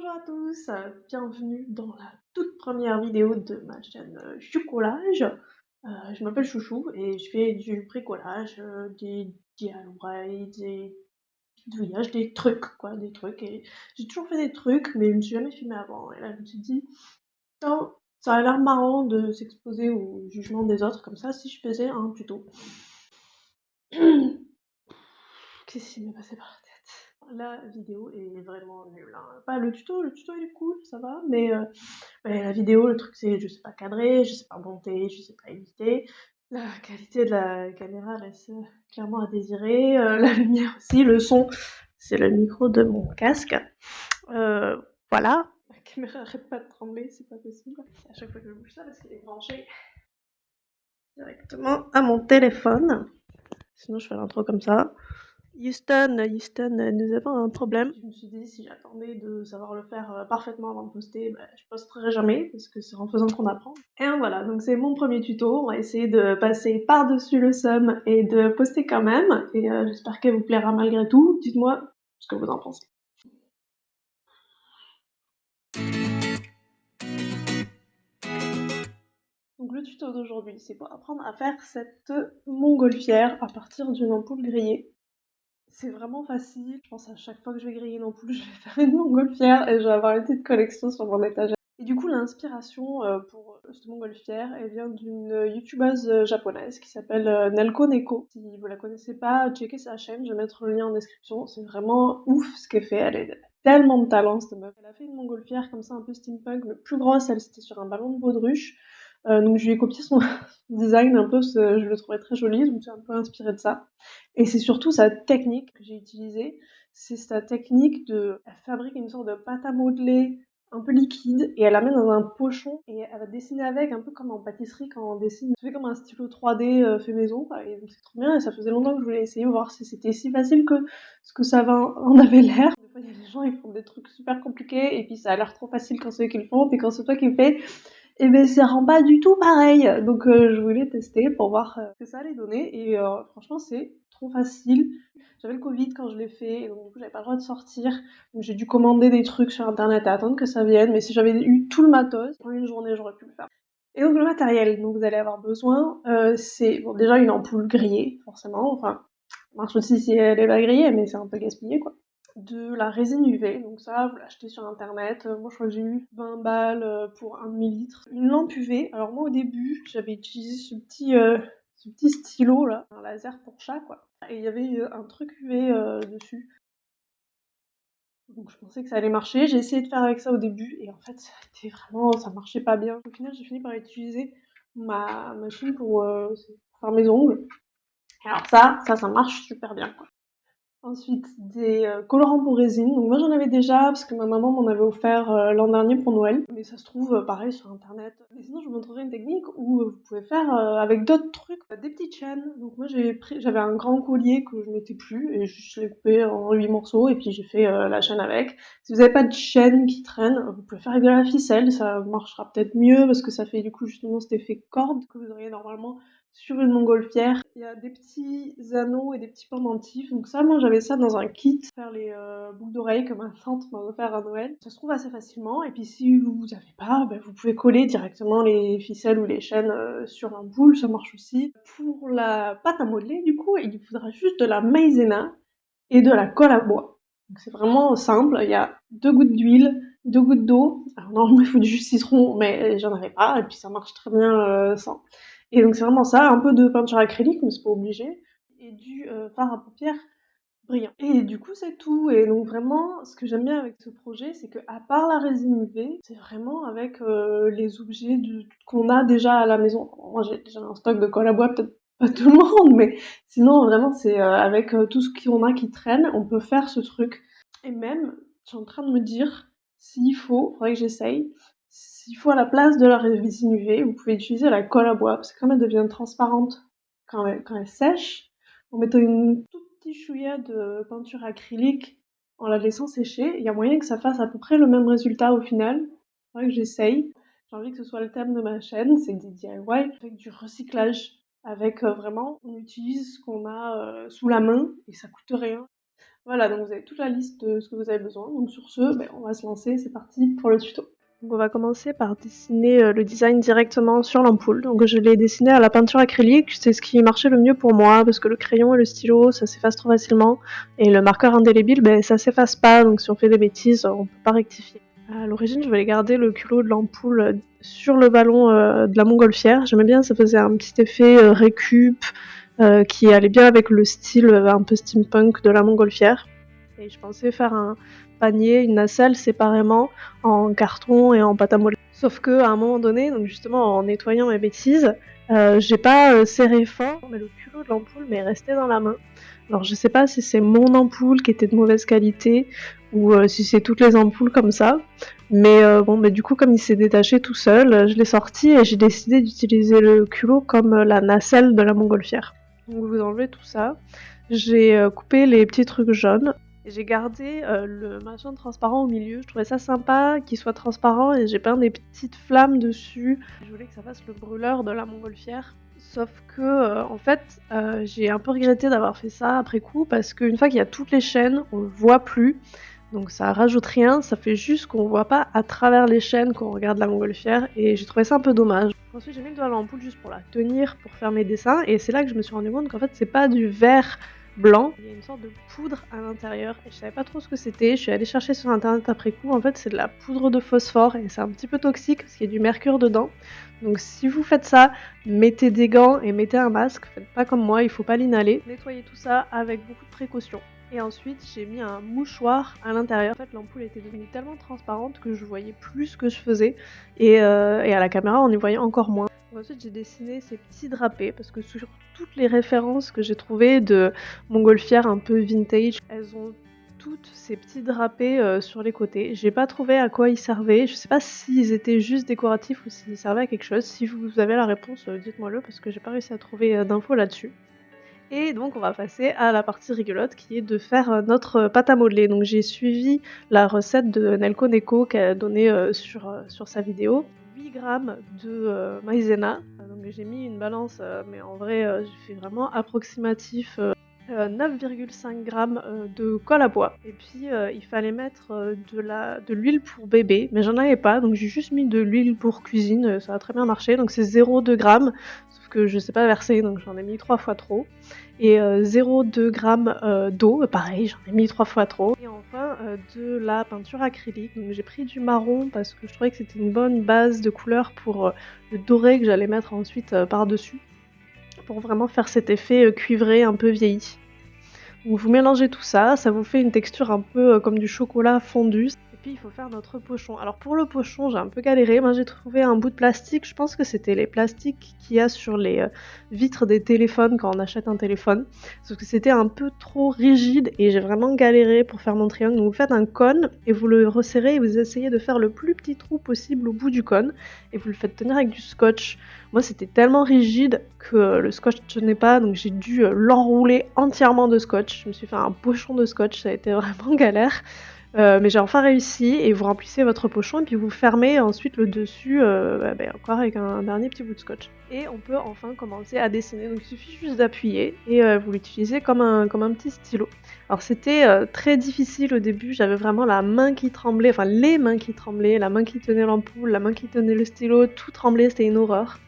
Bonjour à tous, bienvenue dans la toute première vidéo de ma chaîne Choucolage. Je m'appelle Chouchou et je fais du bricolage, des DIY, des bidouillages, des trucs quoi, des trucs. Et j'ai toujours fait des trucs, mais je me suis jamais filmée avant. Et là, je me suis dit, tiens, ça a l'air marrant de s'exposer au jugement des autres comme ça si je faisais un tuto. Qu'est-ce qui m'est passé par la tête? La vidéo est vraiment nulle, hein. Pas le tuto il est cool, ça va, mais la vidéo, le truc c'est je sais pas cadrer, je sais pas monter, je sais pas éditer. La qualité de la caméra laisse clairement à désirer, la lumière aussi, le son, c'est le micro de mon casque. Voilà. La caméra arrête pas de trembler, c'est pas possible. À chaque fois que je bouge ça parce qu'elle est branchée directement à mon téléphone. Sinon je fais l'intro comme ça. Houston, nous avons un problème. Je me suis dit, si j'attendais de savoir le faire parfaitement avant de poster, je posterai jamais, parce que c'est en faisant qu'on apprend. Et voilà, donc c'est mon premier tuto. On va essayer de passer par-dessus le somme et de poster quand même. Et j'espère qu'elle vous plaira malgré tout. Dites-moi ce que vous en pensez. Donc le tuto d'aujourd'hui, c'est pour apprendre à faire cette montgolfière à partir d'une ampoule grillée. C'est vraiment facile. Je pense à chaque fois que je vais griller une ampoule, je vais faire une montgolfière et je vais avoir une petite collection sur mon étagère. Et du coup, l'inspiration pour cette montgolfière, elle vient d'une youtubeuse japonaise qui s'appelle Nelko Neko. Si vous la connaissez pas, checkez sa chaîne, je vais mettre le lien en description. C'est vraiment ouf ce qu'elle fait. Elle a tellement de talent, cette meuf. Elle a fait une montgolfière comme ça, un peu steampunk, mais plus grosse, elle c'était sur un ballon de baudruche. Donc je lui ai copié son design un peu, parce que je le trouvais très joli, je me suis un peu inspirée de ça. Et c'est surtout sa technique que j'ai utilisée. C'est sa technique de... Elle fabrique une sorte de pâte à modeler un peu liquide et elle la met dans un pochon et elle va dessiner avec, un peu comme en pâtisserie quand on dessine. Ça fait comme un stylo 3D fait maison, quoi. Et donc c'est trop bien et ça faisait longtemps que je voulais essayer, voir si c'était si facile que ce que ça en avait l'air. Des fois il y a des gens, ils font des trucs super compliqués et puis ça a l'air trop facile quand c'est eux qui le font, puis quand c'est toi qui le fais, et ben ça rend pas du tout pareil. Donc je voulais tester pour voir ce que ça allait donner et franchement c'est trop facile. J'avais le Covid quand je l'ai fait et donc du coup j'avais pas le droit de sortir. Donc j'ai dû commander des trucs sur internet et attendre que ça vienne, mais si j'avais eu tout le matos, en une journée j'aurais pu le faire. Et donc le matériel dont vous allez avoir besoin, c'est bon, déjà une ampoule grillée, forcément, enfin, ça marche aussi si elle est pas grillée, mais c'est un peu gaspillé quoi. De la résine UV, donc ça vous l'achetez sur internet, moi je crois que j'ai eu 20 balles pour un demi-litre. Une lampe UV, alors moi au début j'avais utilisé ce petit stylo là, un laser pour chat quoi, et il y avait un truc UV dessus. Donc je pensais que ça allait marcher, j'ai essayé de faire avec ça au début et en fait ça marchait pas bien. Au final j'ai fini par utiliser ma machine pour faire mes ongles. Et alors ça marche super bien quoi. Ensuite, des colorants pour résine. Donc moi j'en avais déjà parce que ma maman m'en avait offert l'an dernier pour Noël. Mais ça se trouve pareil sur internet. Mais sinon je vous montrerai une technique où vous pouvez faire avec d'autres trucs, des petites chaînes. Donc moi j'avais un grand collier que je mettais plus et je l'ai coupé en 8 morceaux et puis j'ai fait la chaîne avec. Si vous n'avez pas de chaîne qui traîne, vous pouvez faire avec de la ficelle. Ça marchera peut-être mieux parce que ça fait du coup justement cet effet corde que vous auriez normalement sur une montgolfière. Il y a des petits anneaux et des petits pendentifs. Donc ça, moi j'avais ça dans un kit pour faire les boucles d'oreilles que ma tante m'a offert à Noël. Ça se trouve assez facilement. Et puis si vous n'avez pas, vous pouvez coller directement les ficelles ou les chaînes sur un boule, ça marche aussi. Pour la pâte à modeler, du coup, il faudra juste de la maïzena et de la colle à bois. Donc c'est vraiment simple. Il y a 2 gouttes d'huile, 2 gouttes d'eau. Alors normalement il faut du jus de citron, mais j'en avais pas. Et puis ça marche très bien sans. Et donc c'est vraiment ça, un peu de peinture acrylique, mais c'est pas obligé, et du fard à paupières brillant. Et du coup c'est tout. Et donc vraiment, ce que j'aime bien avec ce projet, c'est que à part la résine UV, c'est vraiment avec les objets qu'on a déjà à la maison. Moi j'ai déjà un stock de colle à bois, peut-être pas tout le monde, mais sinon vraiment c'est avec tout ce qu'on a qui traîne, on peut faire ce truc. Et même, je suis en train de me dire, s'il faut, faudrait que j'essaye, s'il faut à la place de la résine UV, vous pouvez utiliser la colle à bois, parce que comme elle devient transparente quand elle sèche, en mettant une toute petite chouïa de peinture acrylique, en la laissant sécher, il y a moyen que ça fasse à peu près le même résultat au final. Faudrait que j'essaye. J'ai envie que ce soit le thème de ma chaîne, c'est des DIY avec du recyclage, avec vraiment, on utilise ce qu'on a sous la main et ça coûte rien. Voilà, donc vous avez toute la liste de ce que vous avez besoin. Donc sur ce, on va se lancer, c'est parti pour le tuto. Donc on va commencer par dessiner le design directement sur l'ampoule. Donc je l'ai dessiné à la peinture acrylique, c'est ce qui marchait le mieux pour moi parce que le crayon et le stylo ça s'efface trop facilement et le marqueur indélébile ça s'efface pas, donc si on fait des bêtises on peut pas rectifier. À l'origine je voulais garder le culot de l'ampoule sur le ballon de la montgolfière, j'aimais bien, ça faisait un petit effet récup qui allait bien avec le style un peu steampunk de la montgolfière. Et je pensais faire un panier, une nacelle séparément en carton et en pâte à modeler. Sauf que à un moment donné, donc justement en nettoyant mes bêtises, j'ai pas serré fort, mais le culot de l'ampoule m'est resté dans la main. Alors je sais pas si c'est mon ampoule qui était de mauvaise qualité ou si c'est toutes les ampoules comme ça, mais du coup comme il s'est détaché tout seul, je l'ai sorti et j'ai décidé d'utiliser le culot comme la nacelle de la montgolfière. Donc vous enlevez tout ça, j'ai coupé les petits trucs jaunes. Et j'ai gardé le machin transparent au milieu, je trouvais ça sympa qu'il soit transparent et j'ai peint des petites flammes dessus. Je voulais que ça fasse le brûleur de la montgolfière. Sauf que en fait j'ai un peu regretté d'avoir fait ça après coup parce qu'une fois qu'il y a toutes les chaînes, on le voit plus. Donc ça rajoute rien, ça fait juste qu'on voit pas à travers les chaînes quand on regarde la montgolfière et j'ai trouvé ça un peu dommage. Ensuite j'ai mis le doigt à l'ampoule juste pour la tenir, pour faire mes dessins et c'est là que je me suis rendu compte qu'en fait c'est pas du verre blanc, il y a une sorte de poudre à l'intérieur et je savais pas trop ce que c'était, je suis allée chercher sur internet après coup, en fait c'est de la poudre de phosphore et c'est un petit peu toxique parce qu'il y a du mercure dedans. Donc si vous faites ça, mettez des gants et mettez un masque, faites pas comme moi, il faut pas l'inhaler. Nettoyez tout ça avec beaucoup de précautions. Et ensuite j'ai mis un mouchoir à l'intérieur. En fait l'ampoule était devenue tellement transparente que je voyais plus ce que je faisais et à la caméra on y voyait encore moins. Ensuite j'ai dessiné ces petits drapés parce que sur toutes les références que j'ai trouvées de montgolfières un peu vintage, elles ont toutes ces petits drapés sur les côtés. J'ai pas trouvé à quoi ils servaient, je sais pas s'ils étaient juste décoratifs ou s'ils servaient à quelque chose. Si vous avez la réponse, dites-moi le parce que j'ai pas réussi à trouver d'infos là-dessus. Et donc on va passer à la partie rigolote qui est de faire notre pâte à modeler. Donc j'ai suivi la recette de Nelko Neko qu'elle a donnée sur sa vidéo. 8 grammes de maïzena. Donc j'ai mis une balance, mais en vrai j'ai fait vraiment approximatif. 9,5 grammes de colle à bois. Et puis il fallait mettre de l'huile pour bébé, mais j'en avais pas, donc j'ai juste mis de l'huile pour cuisine, ça a très bien marché. Donc c'est 0,2 grammes, sauf que je sais pas verser, donc j'en ai mis 3 fois trop. Et 0,2 grammes d'eau, pareil, j'en ai mis 3 fois trop. Et enfin de la peinture acrylique, donc j'ai pris du marron parce que je trouvais que c'était une bonne base de couleur pour le doré que j'allais mettre ensuite par-dessus, pour vraiment faire cet effet cuivré un peu vieilli. Donc vous mélangez tout ça, ça vous fait une texture un peu comme du chocolat fondu. Et puis il faut faire notre pochon. Alors pour le pochon, j'ai un peu galéré. Moi j'ai trouvé un bout de plastique, je pense que c'était les plastiques qu'il y a sur les vitres des téléphones quand on achète un téléphone. Sauf que c'était un peu trop rigide et j'ai vraiment galéré pour faire mon triangle. Donc vous faites un cône et vous le resserrez et vous essayez de faire le plus petit trou possible au bout du cône. Et vous le faites tenir avec du scotch. Moi c'était tellement rigide que le scotch ne tenait pas, donc j'ai dû l'enrouler entièrement de scotch. Je me suis fait un pochon de scotch, ça a été vraiment galère. Mais j'ai enfin réussi et vous remplissez votre pochon et puis vous fermez ensuite le dessus encore avec un dernier petit bout de scotch. Et on peut enfin commencer à dessiner, donc il suffit juste d'appuyer et vous l'utilisez comme un petit stylo. Alors c'était très difficile au début, j'avais vraiment la main qui tremblait, enfin les mains qui tremblaient, la main qui tenait l'ampoule, la main qui tenait le stylo, tout tremblait, c'était une horreur.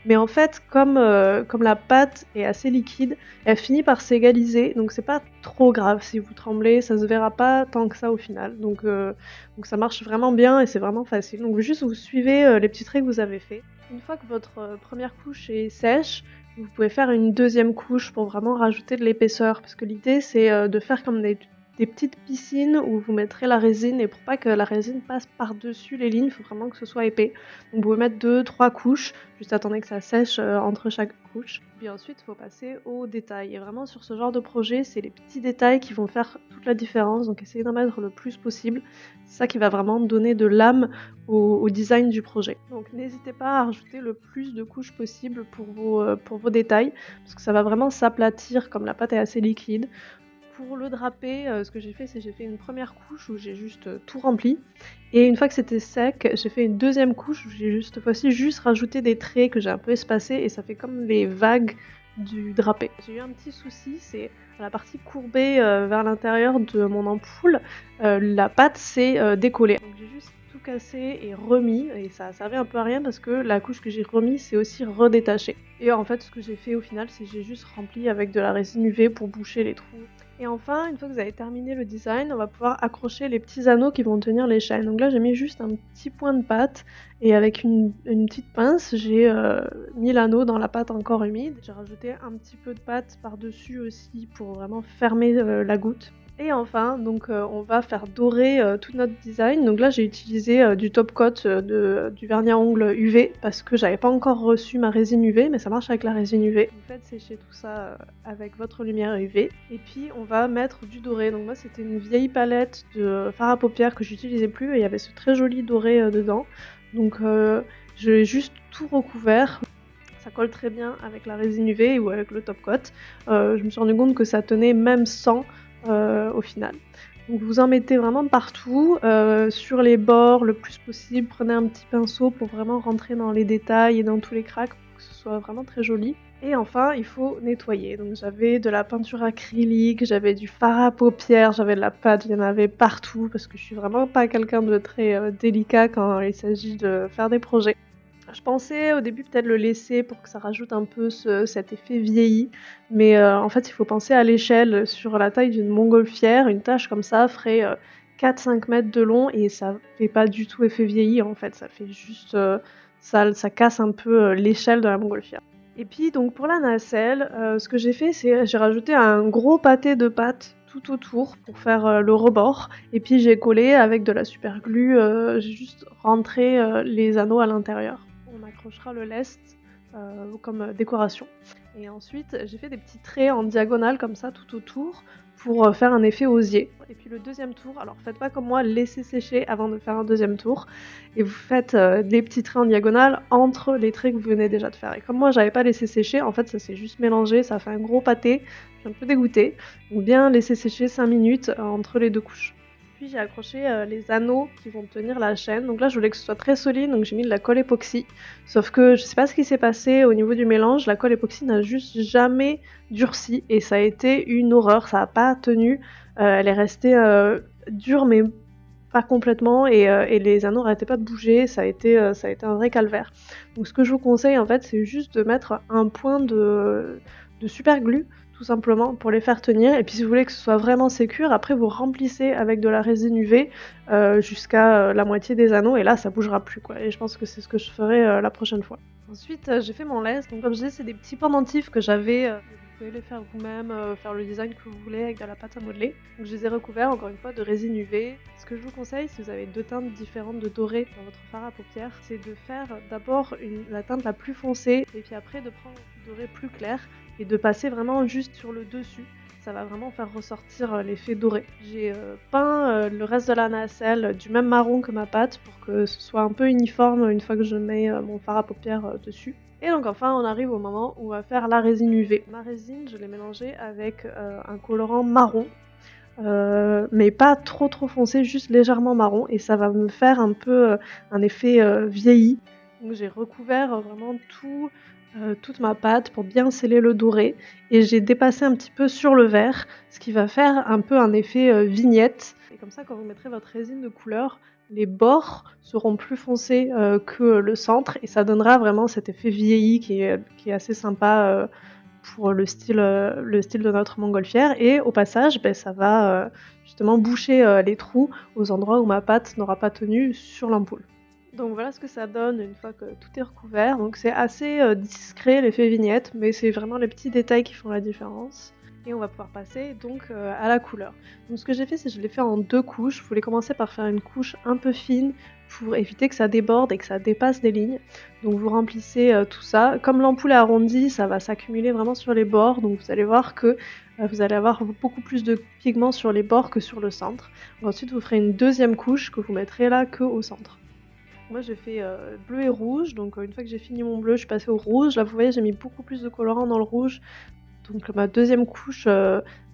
Mais en fait, comme la pâte est assez liquide, elle finit par s'égaliser, donc c'est pas trop grave si vous tremblez, ça se verra pas tant que ça au final. Donc ça marche vraiment bien et c'est vraiment facile. Donc juste vous suivez les petits traits que vous avez faits. Une fois que votre première couche est sèche, vous pouvez faire une deuxième couche pour vraiment rajouter de l'épaisseur, parce que l'idée c'est de faire comme des petites piscines où vous mettrez la résine, et pour pas que la résine passe par-dessus les lignes, il faut vraiment que ce soit épais. Donc vous pouvez mettre 2-3 couches, juste attendez que ça sèche entre chaque couche. Puis ensuite il faut passer aux détails. Et vraiment sur ce genre de projet, c'est les petits détails qui vont faire toute la différence, donc essayez d'en mettre le plus possible. C'est ça qui va vraiment donner de l'âme au design du projet. Donc n'hésitez pas à rajouter le plus de couches possible pour vos détails, parce que ça va vraiment s'aplatir comme la pâte est assez liquide. Pour le draper, ce que j'ai fait, c'est j'ai fait une première couche où j'ai juste tout rempli. Et une fois que c'était sec, j'ai fait une deuxième couche où j'ai cette fois-ci juste rajouté des traits que j'ai un peu espacés et ça fait comme les vagues du drapé. J'ai eu un petit souci, c'est la partie courbée vers l'intérieur de mon ampoule, la pâte s'est décollée. Donc j'ai juste tout cassé et remis, et ça a servi un peu à rien parce que la couche que j'ai remis s'est aussi redétachée. Et en fait, ce que j'ai fait au final, c'est que j'ai juste rempli avec de la résine UV pour boucher les trous. Et enfin, une fois que vous avez terminé le design, on va pouvoir accrocher les petits anneaux qui vont tenir les chaînes. Donc là, j'ai mis juste un petit point de pâte et avec une petite pince, j'ai mis l'anneau dans la pâte encore humide. J'ai rajouté un petit peu de pâte par-dessus aussi pour vraiment fermer la goutte. Et enfin, donc on va faire dorer tout notre design. Donc là, j'ai utilisé du top coat du vernis à ongles UV parce que j'avais pas encore reçu ma résine UV, mais ça marche avec la résine UV. Vous faites sécher tout ça avec votre lumière UV. Et puis on va mettre du doré. Donc moi, c'était une vieille palette de fard à paupières que j'utilisais plus et il y avait ce très joli doré dedans. Donc j'ai juste tout recouvert. Ça colle très bien avec la résine UV ou avec le top coat. Je me suis rendu compte que ça tenait même sans au final. Donc vous en mettez vraiment partout, sur les bords le plus possible. Prenez un petit pinceau pour vraiment rentrer dans les détails et dans tous les cracks pour que ce soit vraiment très joli. Et enfin, il faut nettoyer. Donc j'avais de la peinture acrylique, j'avais du fard à paupières, j'avais de la pâte, il y en avait partout parce que je suis vraiment pas quelqu'un de très délicat quand il s'agit de faire des projets. Je pensais au début peut-être le laisser pour que ça rajoute un peu cet effet vieilli, mais en fait il faut penser à l'échelle. Sur la taille d'une montgolfière, une tâche comme ça ferait 4-5 mètres de long et ça fait pas du tout effet vieilli en fait, ça fait juste ça casse un peu l'échelle de la montgolfière. Et puis donc pour la nacelle, ce que j'ai fait c'est j'ai rajouté un gros pâté de pâte tout autour pour faire le rebord, et puis j'ai collé avec de la super glue, j'ai juste rentré les anneaux à l'intérieur. On accrochera le lest comme décoration. Et ensuite j'ai fait des petits traits en diagonale comme ça tout autour pour faire un effet osier. Et puis le deuxième tour, alors faites pas comme moi, laissez sécher avant de faire un deuxième tour, et vous faites des petits traits en diagonale entre les traits que vous venez déjà de faire. Et comme moi j'avais pas laissé sécher, en fait ça s'est juste mélangé, ça a fait un gros pâté, je suis un peu dégoûtée. Donc bien laisser sécher 5 minutes entre les deux couches. Puis j'ai accroché les anneaux qui vont tenir la chaîne. Donc là je voulais que ce soit très solide, donc j'ai mis de la colle époxy. Sauf que je sais pas ce qui s'est passé au niveau du mélange, la colle époxy n'a juste jamais durci et ça a été une horreur, ça a pas tenu. Elle est restée dure mais pas complètement, et les anneaux n'arrêtaient pas de bouger, ça a été un vrai calvaire. Donc ce que je vous conseille en fait, c'est juste de mettre un point de super glue tout simplement pour les faire tenir, et puis si vous voulez que ce soit vraiment sécure, après vous remplissez avec de la résine UV jusqu'à la moitié des anneaux, et là ça bougera plus quoi, et je pense que c'est ce que je ferai la prochaine fois. Ensuite j'ai fait mon laisse, donc comme je disais c'est des petits pendentifs que j'avais, vous pouvez les faire vous-même, faire le design que vous voulez avec de la pâte à modeler. Donc je les ai recouverts encore une fois de résine UV. Ce que je vous conseille, si vous avez deux teintes différentes de doré dans votre fard à paupières, c'est de faire d'abord la teinte la plus foncée, et puis après de prendre du doré plus clair et de passer vraiment juste sur le dessus. Ça va vraiment faire ressortir l'effet doré. J'ai peint le reste de la nacelle du même marron que ma pâte pour que ce soit un peu uniforme une fois que je mets mon fard à paupières dessus. Et donc enfin on arrive au moment où on va faire la résine UV. Ma résine je l'ai mélangée avec un colorant marron, mais pas trop foncé, juste légèrement marron, et ça va me faire un peu un effet vieilli. Donc j'ai recouvert vraiment toute ma pâte pour bien sceller le doré, et j'ai dépassé un petit peu sur le vert, ce qui va faire un peu un effet vignette. Et comme ça quand vous mettrez votre résine de couleur, les bords seront plus foncés que le centre, et ça donnera vraiment cet effet vieilli qui est assez sympa pour le style de notre montgolfière. Et au passage ça va justement boucher les trous aux endroits où ma pâte n'aura pas tenu sur l'ampoule. Donc voilà ce que ça donne une fois que tout est recouvert. Donc c'est assez discret l'effet vignette, mais c'est vraiment les petits détails qui font la différence. Et on va pouvoir passer donc à la couleur. Donc ce que j'ai fait, c'est que je l'ai fait en 2 couches. Je voulais commencer par faire une couche un peu fine pour éviter que ça déborde et que ça dépasse des lignes. Donc vous remplissez tout ça. Comme l'ampoule est arrondie, ça va s'accumuler vraiment sur les bords. Donc vous allez voir que vous allez avoir beaucoup plus de pigments sur les bords que sur le centre. Ensuite vous ferez une deuxième couche que vous mettrez là que au centre. Moi j'ai fait bleu et rouge, donc une fois que j'ai fini mon bleu, je suis passée au rouge. Là vous voyez j'ai mis beaucoup plus de colorant dans le rouge. Donc ma deuxième couche,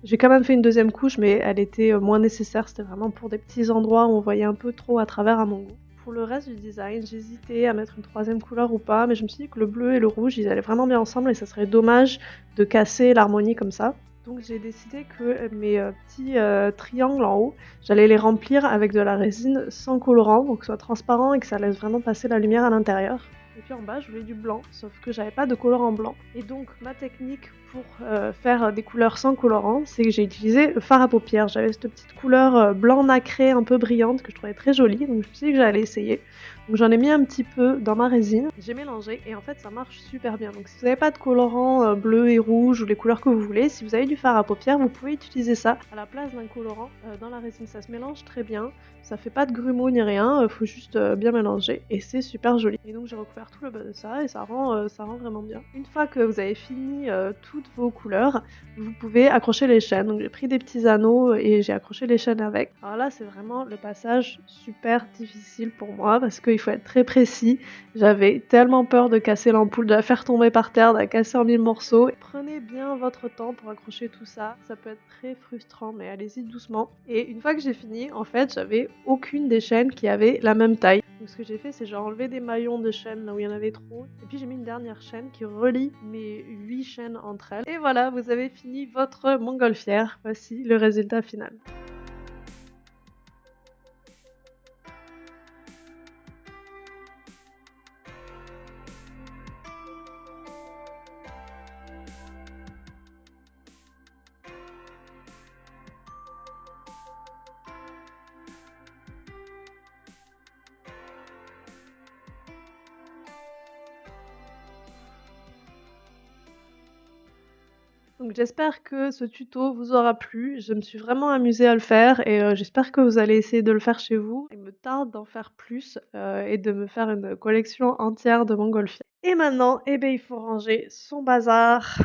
j'ai quand même fait une deuxième couche, mais elle était moins nécessaire, c'était vraiment pour des petits endroits où on voyait un peu trop à travers à mon goût. pour le reste du design, j'hésitais à mettre une troisième couleur ou pas, mais je me suis dit que le bleu et le rouge, ils allaient vraiment bien ensemble et ça serait dommage de casser l'harmonie comme ça. Donc j'ai décidé que mes petits triangles en haut, j'allais les remplir avec de la résine sans colorant, donc que ce soit transparent et que ça laisse vraiment passer la lumière à l'intérieur. Et puis en bas, je voulais du blanc, sauf que j'avais pas de colorant blanc. Et donc ma technique pour faire des couleurs sans colorant, c'est que j'ai utilisé le fard à paupières. J'avais cette petite couleur blanc nacré un peu brillante que je trouvais très jolie, donc je me suis dit que j'allais essayer. Donc j'en ai mis un petit peu dans ma résine, j'ai mélangé et en fait ça marche super bien. Donc si vous n'avez pas de colorant bleu et rouge ou les couleurs que vous voulez, si vous avez du fard à paupières, vous pouvez utiliser ça à la place d'un colorant dans la résine. Ça se mélange très bien, ça fait pas de grumeaux ni rien, faut juste bien mélanger et c'est super joli. Et donc j'ai recouvert tout le bas de ça et ça rend vraiment bien. Une fois que vous avez fini toutes vos couleurs, vous pouvez accrocher les chaînes. Donc j'ai pris des petits anneaux et j'ai accroché les chaînes avec. Alors là c'est vraiment le passage super difficile pour moi parce qu'il faut être très précis. J'avais tellement peur de casser l'ampoule, de la faire tomber par terre, de la casser en mille morceaux. Prenez bien votre temps pour accrocher tout ça. Ça peut être très frustrant mais allez-y doucement. Et une fois que j'ai fini, en fait j'avais aucune des chaînes qui avait la même taille. Donc ce que j'ai fait c'est j'ai enlevé des maillons de chaînes là où il y en avait trop. Et puis j'ai mis une dernière chaîne qui relie mes 8 chaînes entre elles. Et voilà, vous avez fini votre montgolfière. Voici le résultat final. Donc j'espère que ce tuto vous aura plu. Je me suis vraiment amusée à le faire et j'espère que vous allez essayer de le faire chez vous. Il me tarde d'en faire plus, et de me faire une collection entière de montgolfières. Et maintenant, eh beh, il faut ranger son bazar.